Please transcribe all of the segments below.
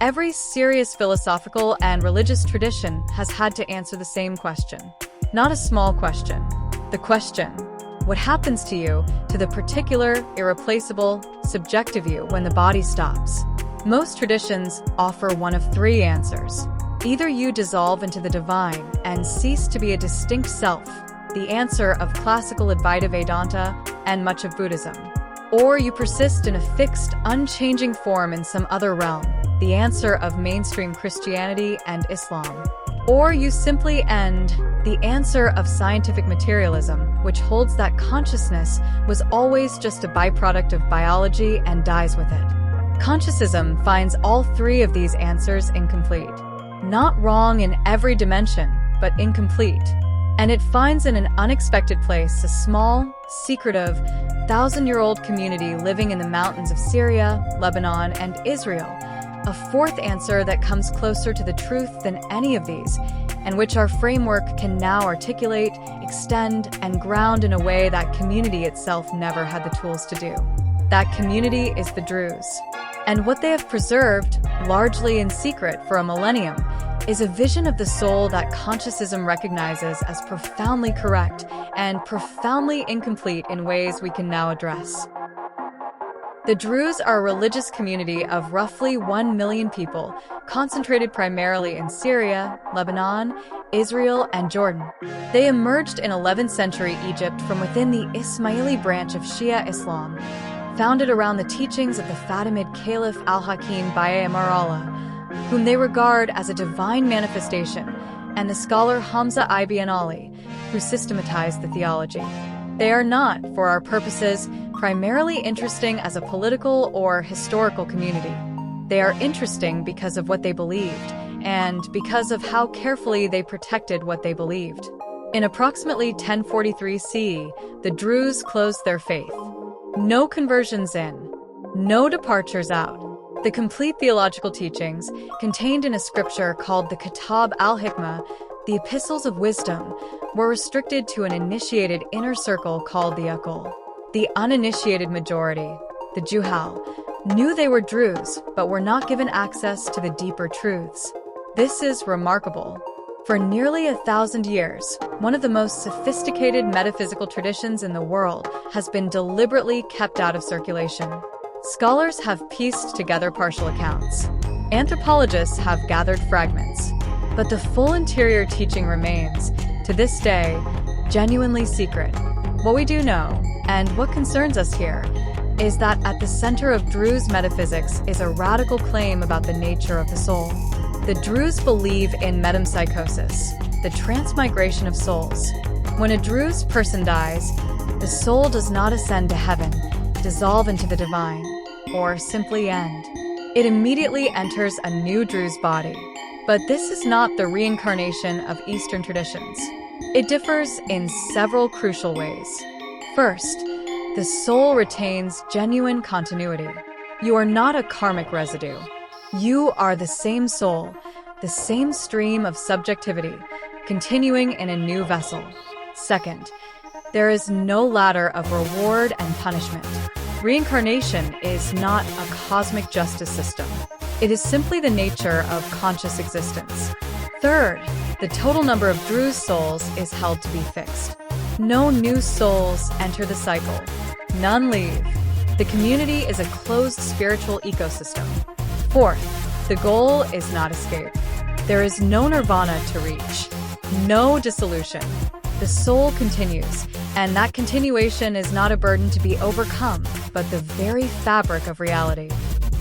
Every serious philosophical and religious tradition has had to answer the same question. Not a small question. The question, what happens to you, to the particular, irreplaceable, subjective you when the body stops? Most traditions offer one of three answers. Either you dissolve into the divine and cease to be a distinct self, the answer of classical Advaita Vedanta and much of Buddhism. Or you persist in a fixed, unchanging form in some other realm, the answer of mainstream Christianity and Islam. Or you simply end, the answer of scientific materialism, which holds that consciousness was always just a byproduct of biology and dies with it. Consciousism finds all three of these answers incomplete. Not wrong in every dimension, but incomplete. And it finds in an unexpected place a small, secretive, 1,000-year-old community living in the mountains of Syria, Lebanon, and Israel. A fourth answer that comes closer to the truth than any of these, and which our framework can now articulate, extend, and ground in a way that community itself never had the tools to do. That community is the Druze. And what they have preserved, largely in secret for a millennium, is a vision of the soul that Consciousism recognizes as profoundly correct and profoundly incomplete in ways we can now address. The Druze are a religious community of roughly 1 million people, concentrated primarily in Syria, Lebanon, Israel, and Jordan. They emerged in 11th century Egypt from within the Ismaili branch of Shia Islam, founded around the teachings of the Fatimid Caliph al-Hakim Baye-Amar Allah, whom they regard as a divine manifestation, and the scholar Hamza ibn Ali, who systematized the theology. They are not, for our purposes, primarily interesting as a political or historical community. They are interesting because of what they believed, and because of how carefully they protected what they believed. In approximately 1043 CE, the Druze closed their faith. No conversions in, no departures out. The complete theological teachings, contained in a scripture called the Kitab al-Hikmah, the Epistles of Wisdom, were restricted to an initiated inner circle called the Aql. The uninitiated majority, the Juhal, knew they were Druze, but were not given access to the deeper truths. This is remarkable. For nearly 1,000 years, one of the most sophisticated metaphysical traditions in the world has been deliberately kept out of circulation. Scholars have pieced together partial accounts. Anthropologists have gathered fragments. But the full interior teaching remains, to this day, genuinely secret. What we do know, and what concerns us here, is that at the center of Druze metaphysics is a radical claim about the nature of the soul. The Druze believe in metempsychosis, the transmigration of souls. When a Druze person dies, the soul does not ascend to heaven, dissolve into the divine, or simply end. It immediately enters a new Druze body. But this is not the reincarnation of Eastern traditions. It differs in several crucial ways. First, the soul retains genuine continuity. You are not a karmic residue. You are the same soul, the same stream of subjectivity, continuing in a new vessel. Second, there is no ladder of reward and punishment. Reincarnation is not a cosmic justice system. It is simply the nature of conscious existence. Third, the total number of Druze souls is held to be fixed. No new souls enter the cycle. None leave. The community is a closed spiritual ecosystem. Fourth, the goal is not escape. There is no nirvana to reach. No dissolution. The soul continues, and that continuation is not a burden to be overcome, but the very fabric of reality.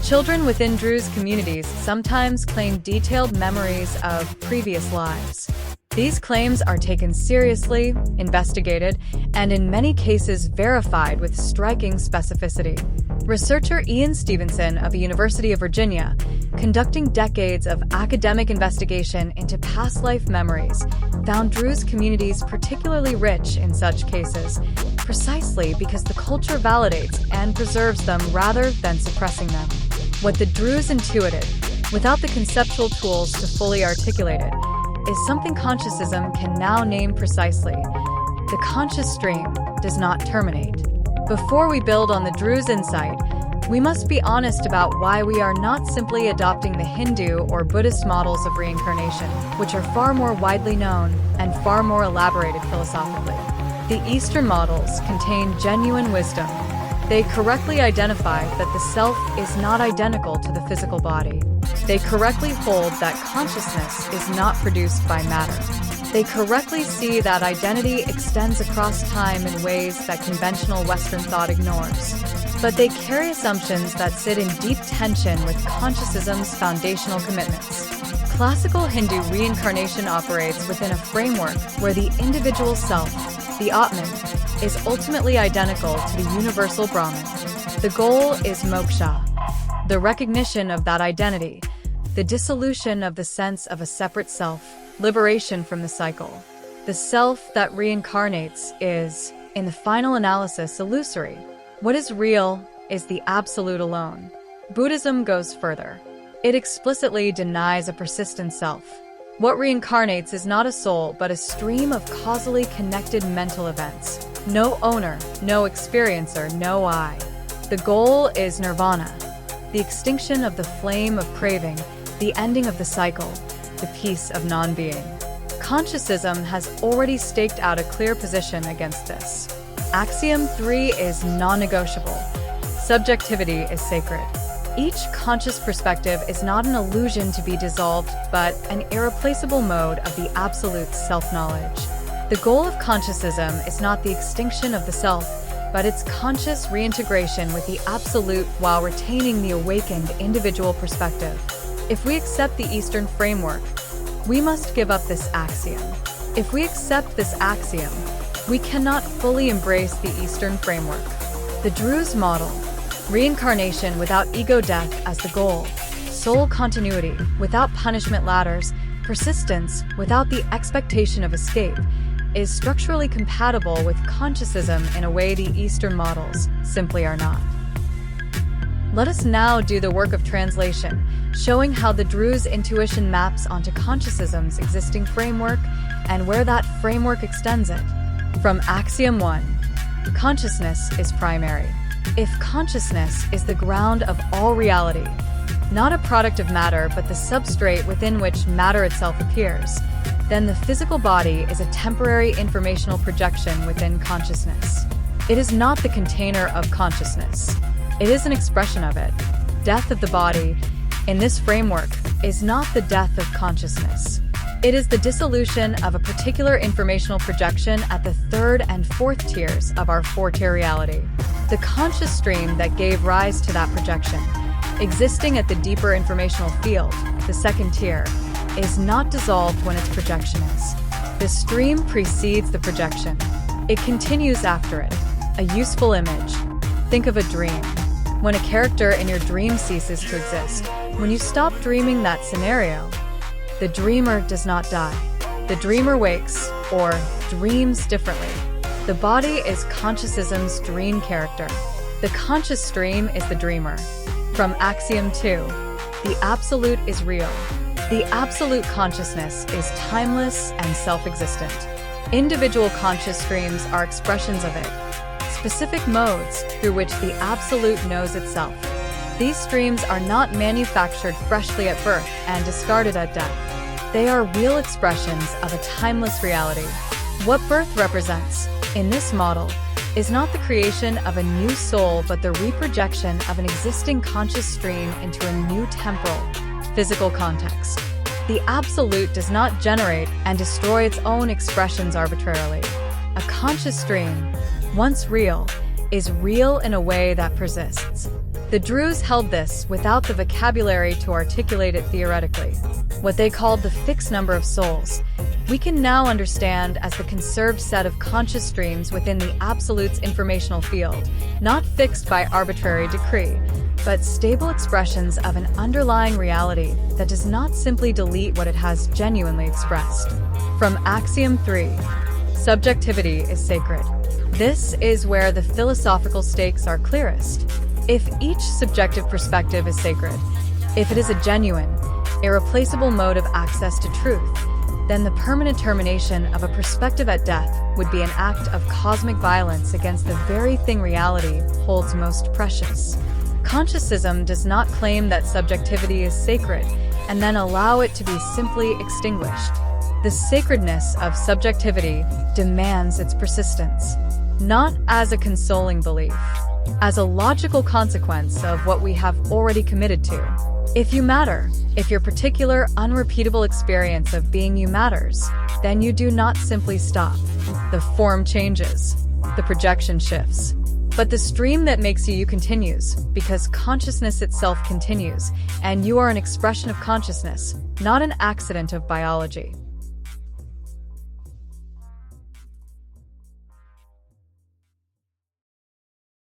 Children within Druze communities sometimes claim detailed memories of previous lives. These claims are taken seriously, investigated, and in many cases verified with striking specificity. Researcher Ian Stevenson of the University of Virginia, conducting decades of academic investigation into past life memories, found Druze communities particularly rich in such cases, precisely because the culture validates and preserves them rather than suppressing them. What the Druze intuited, without the conceptual tools to fully articulate it, is something Consciousism can now name precisely. The conscious stream does not terminate. Before we build on the Druze insight, We must be honest about why we are not simply adopting the Hindu or Buddhist models of reincarnation, which are far more widely known and far more elaborated philosophically. The Eastern models contain genuine wisdom. They correctly identify that the self is not identical to the physical body. They correctly hold that consciousness is not produced by matter. They correctly see that identity extends across time in ways that conventional Western thought ignores. But they carry assumptions that sit in deep tension with Consciousism's foundational commitments. Classical Hindu reincarnation operates within a framework where the individual self, the Atman, is ultimately identical to the universal Brahman. The goal is moksha, the recognition of that identity, the dissolution of the sense of a separate self, liberation from the cycle. The self that reincarnates is, in the final analysis, illusory. What is real is the absolute alone. Buddhism goes further. It explicitly denies a persistent self. What reincarnates is not a soul, but a stream of causally connected mental events. No owner, no experiencer, no I. The goal is nirvana, the extinction of the flame of craving, the ending of the cycle, the peace of non-being. Consciousism has already staked out a clear position against this. Axiom 3 is non-negotiable. Subjectivity is sacred. Each conscious perspective is not an illusion to be dissolved, but an irreplaceable mode of the absolute self-knowledge. The goal of Consciousism is not the extinction of the self, but its conscious reintegration with the absolute while retaining the awakened individual perspective. If we accept the Eastern framework, we must give up this axiom. If we accept this axiom, we cannot fully embrace the Eastern framework. The Druze model, reincarnation without ego death as the goal, soul continuity without punishment ladders, persistence without the expectation of escape, is structurally compatible with Consciousism in a way the Eastern models simply are not. Let us now do the work of translation, showing how the Druze intuition maps onto Consciousism's existing framework and where that framework extends it. From Axiom 1, consciousness is primary. If consciousness is the ground of all reality, not a product of matter but the substrate within which matter itself appears, then the physical body is a temporary informational projection within consciousness. It is not the container of consciousness. It is an expression of it. Death of the body, in this framework, is not the death of consciousness. It is the dissolution of a particular informational projection at the third and fourth tiers of our four-tier reality. The conscious stream that gave rise to that projection, existing at the deeper informational field, the second tier, is not dissolved when its projection is. The stream precedes the projection. It continues after it. A useful image. Think of a dream. When a character in your dream ceases to exist, when you stop dreaming that scenario, the dreamer does not die. The dreamer wakes, or dreams differently. The body is Consciousism's dream character. The conscious stream is the dreamer. From Axiom 2, the absolute is real. The absolute consciousness is timeless and self-existent. Individual conscious streams are expressions of it, specific modes through which the absolute knows itself. These streams are not manufactured freshly at birth and discarded at death. They are real expressions of a timeless reality. What birth represents, in this model, is not the creation of a new soul but the reprojection of an existing conscious stream into a new temporal, physical context. The absolute does not generate and destroy its own expressions arbitrarily. A conscious stream, once real, is real in a way that persists. The Druze held this without the vocabulary to articulate it theoretically. What they called the fixed number of souls, we can now understand as the conserved set of conscious streams within the Absolute's informational field, not fixed by arbitrary decree, but stable expressions of an underlying reality that does not simply delete what it has genuinely expressed. From Axiom 3, subjectivity is sacred. This is where the philosophical stakes are clearest. If each subjective perspective is sacred, if it is a genuine, irreplaceable mode of access to truth, then the permanent termination of a perspective at death would be an act of cosmic violence against the very thing reality holds most precious. Consciousism does not claim that subjectivity is sacred and then allow it to be simply extinguished. The sacredness of subjectivity demands its persistence, not as a consoling belief, as a logical consequence of what we have already committed to. If you matter, if your particular unrepeatable experience of being you matters, then you do not simply stop. The form changes, the projection shifts, but the stream that makes you continues, because consciousness itself continues, and you are an expression of consciousness, not an accident of biology.